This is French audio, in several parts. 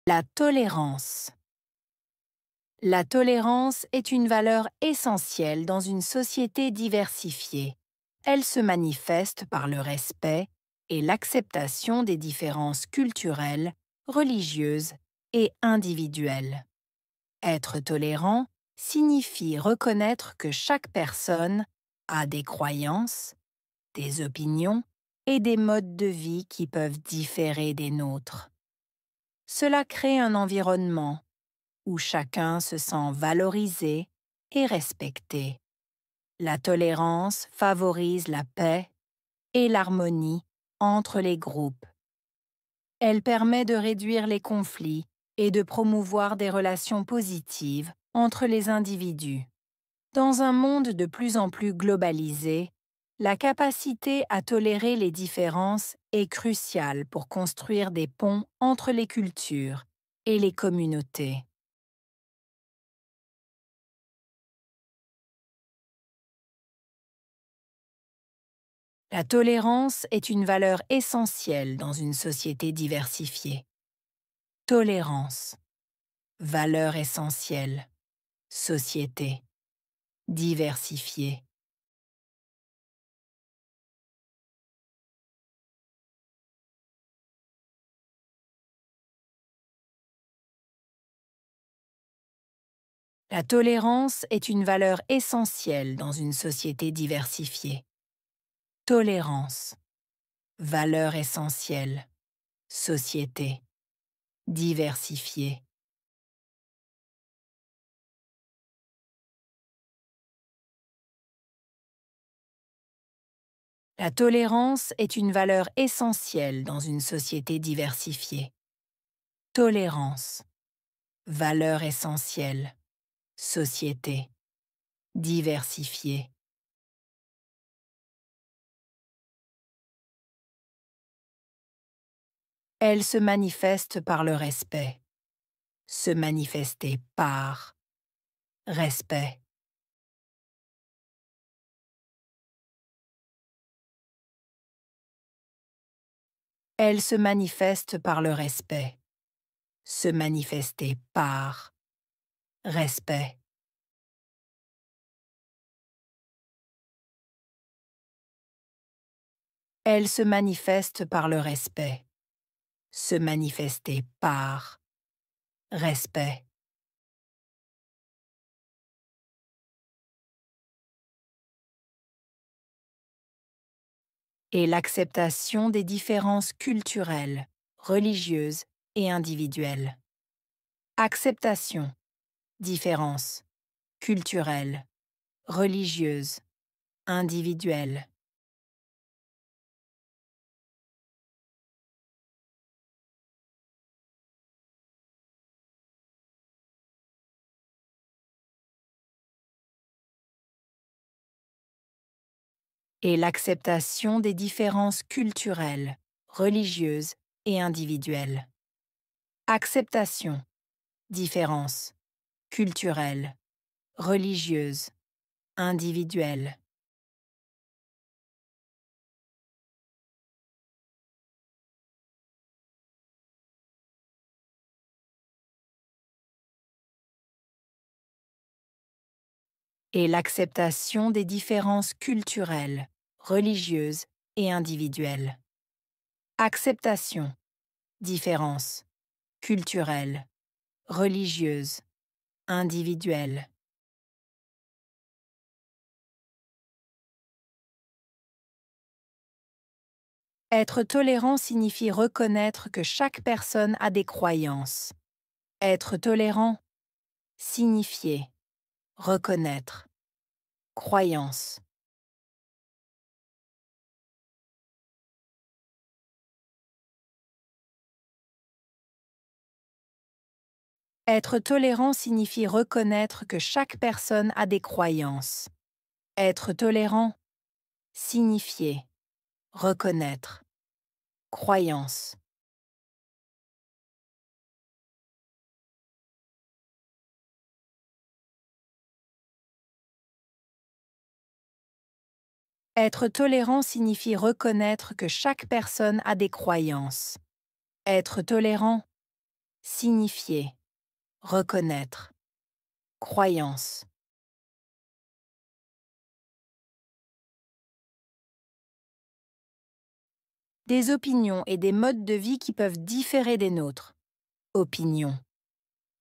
La tolérance. La tolérance est une valeur essentielle dans une société diversifiée. Elle se manifeste par le respect et l'acceptation des différences culturelles, religieuses et individuelles. Être tolérant signifie reconnaître que chaque personne a des croyances, des opinions et des modes de vie qui peuvent différer des nôtres. Cela crée un environnement où chacun se sent valorisé et respecté. La tolérance favorise la paix et l'harmonie entre les groupes. Elle permet de réduire les conflits et de promouvoir des relations positives entre les individus. Dans un monde de plus en plus globalisé, la capacité à tolérer les différences est cruciale pour construire des ponts entre les cultures et les communautés. La tolérance est une valeur essentielle dans une société diversifiée. Tolérance, valeur essentielle, société, diversifiée. La tolérance est une valeur essentielle dans une société diversifiée. Tolérance, valeur essentielle, société, diversifiée. La tolérance est une valeur essentielle dans une société diversifiée. Tolérance, valeur essentielle, société, diversifiée. Elle se manifeste par le respect. Se manifester par respect. Elle se manifeste par le respect. Se manifester par respect. Elle se manifeste par le respect. Se manifester par respect. Et l'acceptation des différences culturelles, religieuses et individuelles. Acceptation, différence, culturelle, religieuse, individuelle. Et l'acceptation des différences culturelles, religieuses et individuelles. Acceptation, différence, culturelle, religieuse, individuelle. Et l'acceptation des différences culturelles, religieuses et individuelles. Acceptation, différence, culturelle, religieuse, individuelle. Être tolérant signifie reconnaître que chaque personne a des croyances. Être tolérant, signifier, reconnaître, croyance. Être tolérant signifie reconnaître que chaque personne a des croyances. Être tolérant, signifier, reconnaître, croyance. Être tolérant signifie reconnaître que chaque personne a des croyances. Être tolérant, signifier, reconnaître, croyance. Des opinions et des modes de vie qui peuvent différer des nôtres. Opinion,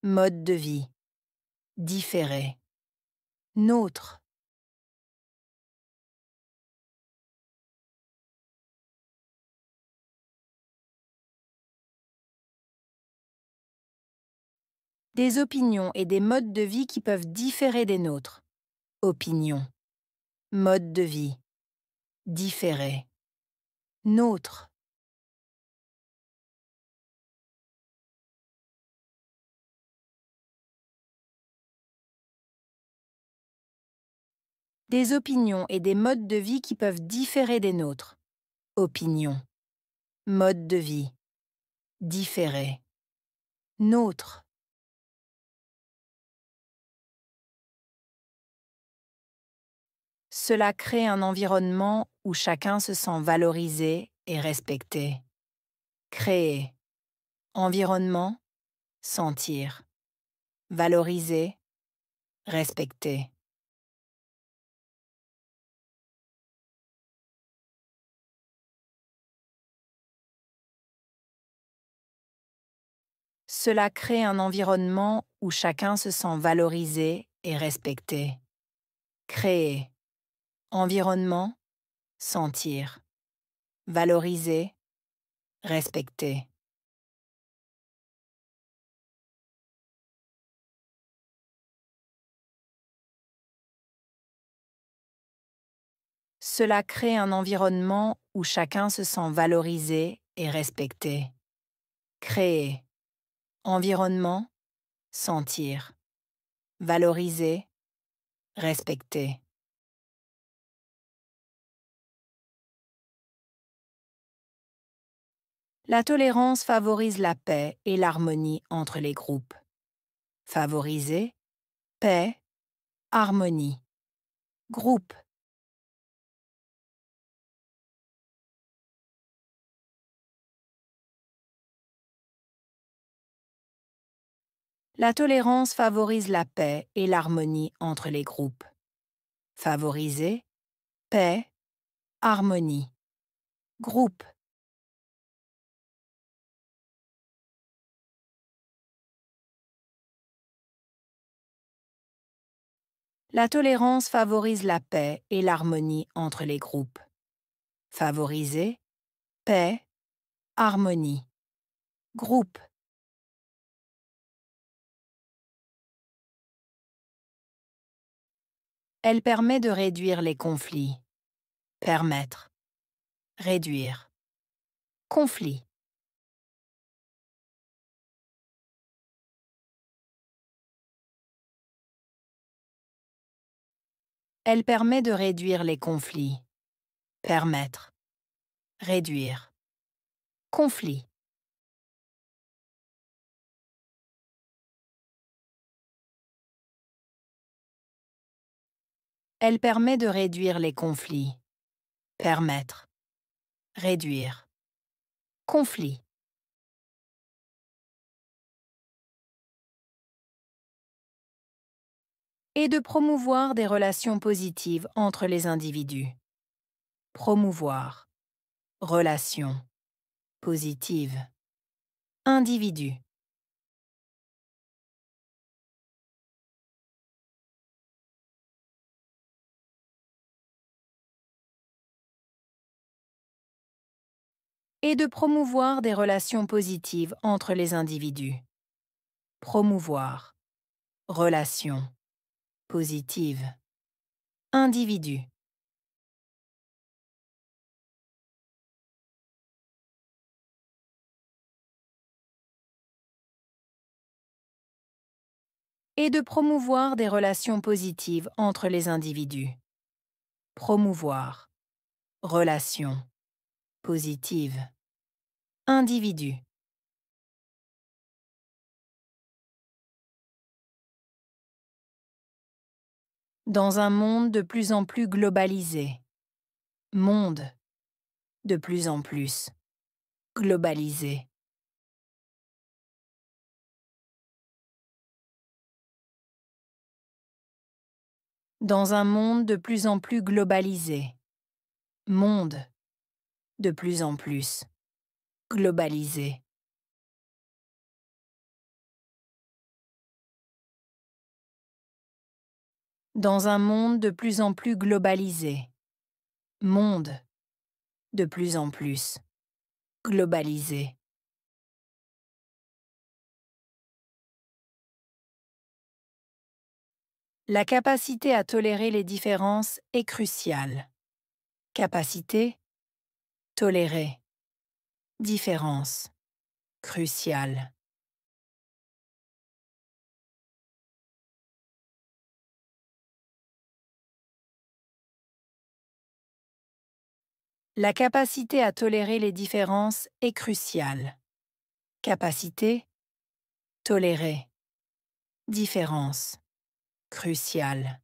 mode de vie, différer, nôtre. Des opinions et des modes de vie qui peuvent différer des nôtres. Opinion, mode de vie, différer, nôtre. Des opinions et des modes de vie qui peuvent différer des nôtres. Opinion, mode de vie, différer, nôtre. Cela crée un environnement où chacun se sent valorisé et respecté. Créer. Environnement, sentir. Valoriser, respecter. Cela crée un environnement où chacun se sent valorisé et respecté. Créer. Environnement, sentir. Valoriser, respecter. Cela crée un environnement où chacun se sent valorisé et respecté. Créer. Environnement, sentir. Valoriser, respecter. La tolérance favorise la paix et l'harmonie entre les groupes. Favoriser, paix, harmonie. Groupe. La tolérance favorise la paix et l'harmonie entre les groupes. Favoriser, paix, harmonie. Groupe. La tolérance favorise la paix et l'harmonie entre les groupes. Favoriser, paix, harmonie. Groupe. Elle permet de réduire les conflits. Permettre. Réduire. Conflit. Elle permet de réduire les conflits. Permettre. Réduire. Conflit. Elle permet de réduire les conflits. Permettre. Réduire. Conflit. Et de promouvoir des relations positives entre les individus. Promouvoir. Relation. Positive. Individu. Et de promouvoir des relations positives entre les individus. Promouvoir. Relation. Positive. Individu. Et de promouvoir des relations positives entre les individus. Promouvoir. Relation. Positive. Individu. Dans un monde de plus en plus globalisé. Monde. De plus en plus. Globalisé. Dans un monde de plus en plus globalisé. Monde de plus en plus globalisé. Dans un monde de plus en plus globalisé. Monde de plus en plus globalisé. La capacité à tolérer les différences est cruciale. Capacité, tolérer. Différence, cruciale. La capacité à tolérer les différences est cruciale. Capacité, tolérer. Différence, cruciale.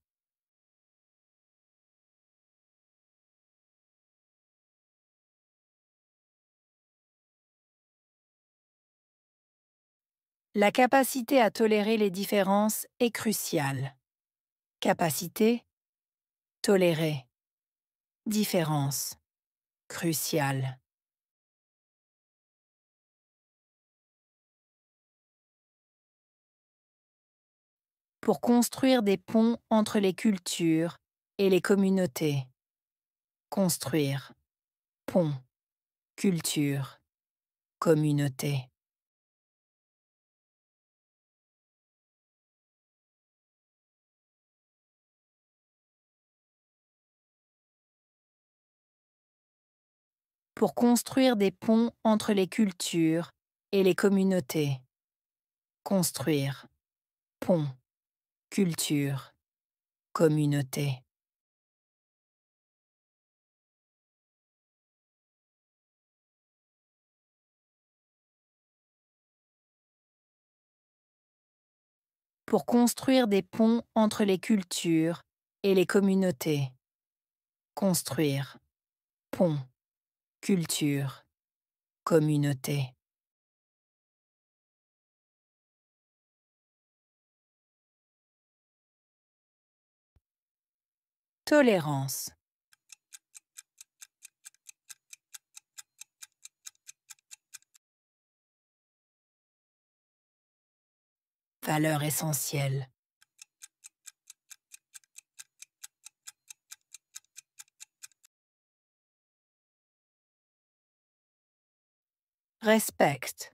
La capacité à tolérer les différences est cruciale. Capacité, tolérer. Différence, cruciale. Pour construire des ponts entre les cultures et les communautés. Construire. Pont. Culture. Communauté. Pour construire des ponts entre les cultures et les communautés. Construire. Pont. Culture. Communauté. Pour construire des ponts entre les cultures et les communautés. Construire. Pont. Culture. Communauté. Tolérance. Valeur essentielle. Respecte.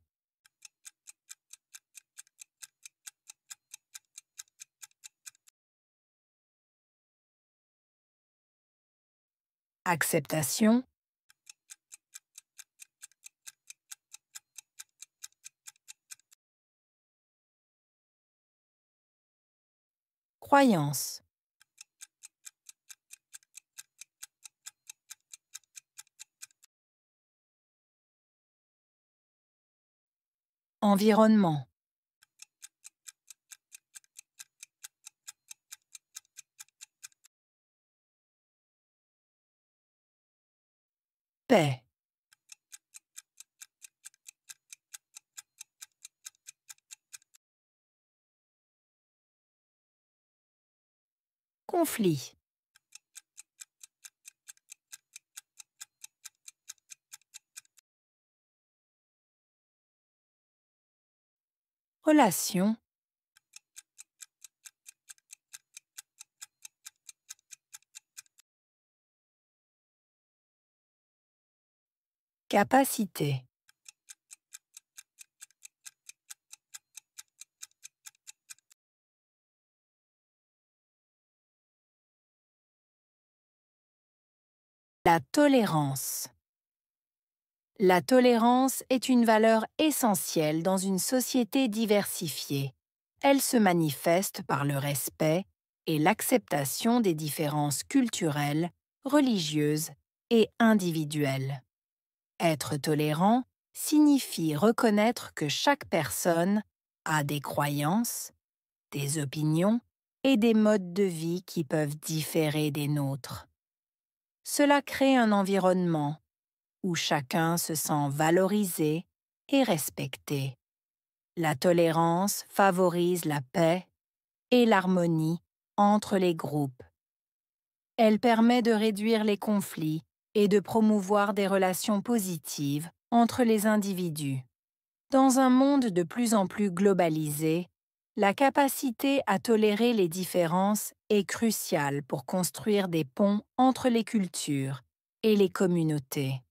Acceptation. Croyance. Environnement. Paix. Conflit. Relation. Capacité. La tolérance. La tolérance est une valeur essentielle dans une société diversifiée. Elle se manifeste par le respect et l'acceptation des différences culturelles, religieuses et individuelles. Être tolérant signifie reconnaître que chaque personne a des croyances, des opinions et des modes de vie qui peuvent différer des nôtres. Cela crée un environnement où chacun se sent valorisé et respecté. La tolérance favorise la paix et l'harmonie entre les groupes Elle permet de réduire les conflits et de promouvoir des relations positives entre les individus. Dans un monde de plus en plus globalisé, la capacité à tolérer les différences est cruciale pour construire des ponts entre les cultures et les communautés.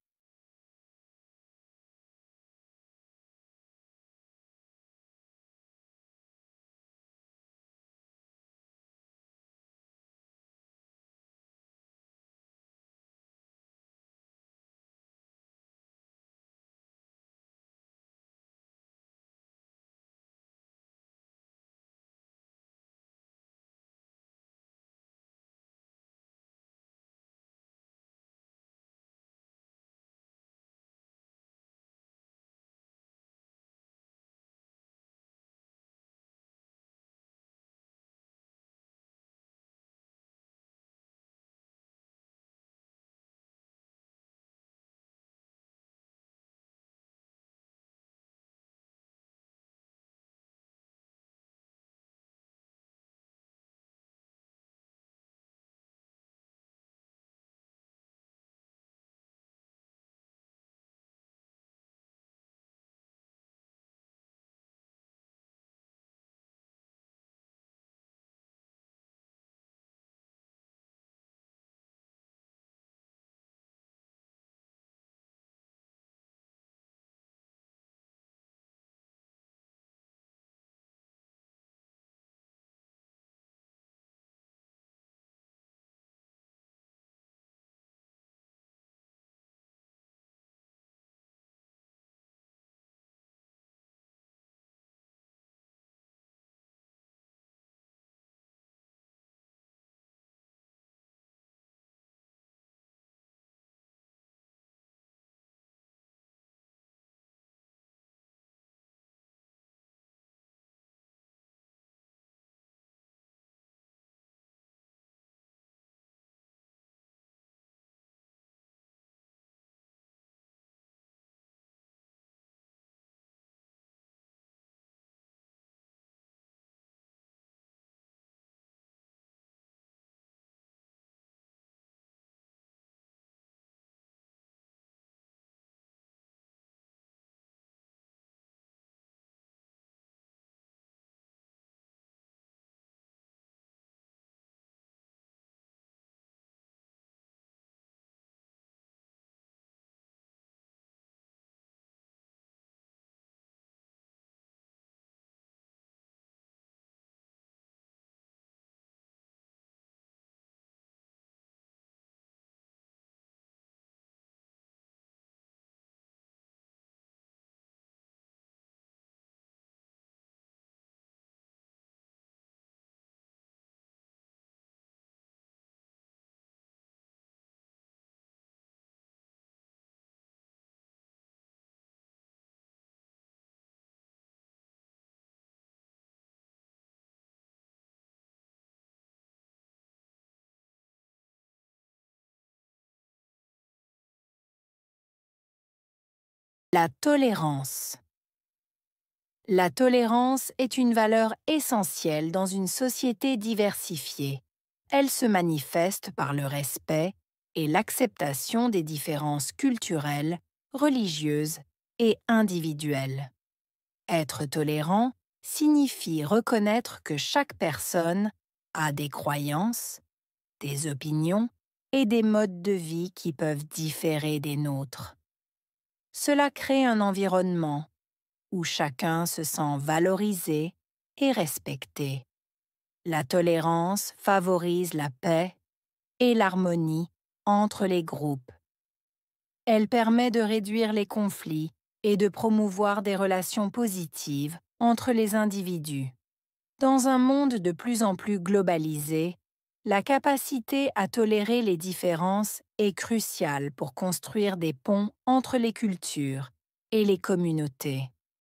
La tolérance. La tolérance est une valeur essentielle dans une société diversifiée. Elle se manifeste par le respect et l'acceptation des différences culturelles, religieuses et individuelles. Être tolérant signifie reconnaître que chaque personne a des croyances, des opinions et des modes de vie qui peuvent différer des nôtres. Cela crée un environnement où chacun se sent valorisé et respecté. La tolérance favorise la paix et l'harmonie entre les groupes. Elle permet de réduire les conflits et de promouvoir des relations positives entre les individus. Dans un monde de plus en plus globalisé, la capacité à tolérer les différences est cruciale pour construire des ponts entre les cultures et les communautés.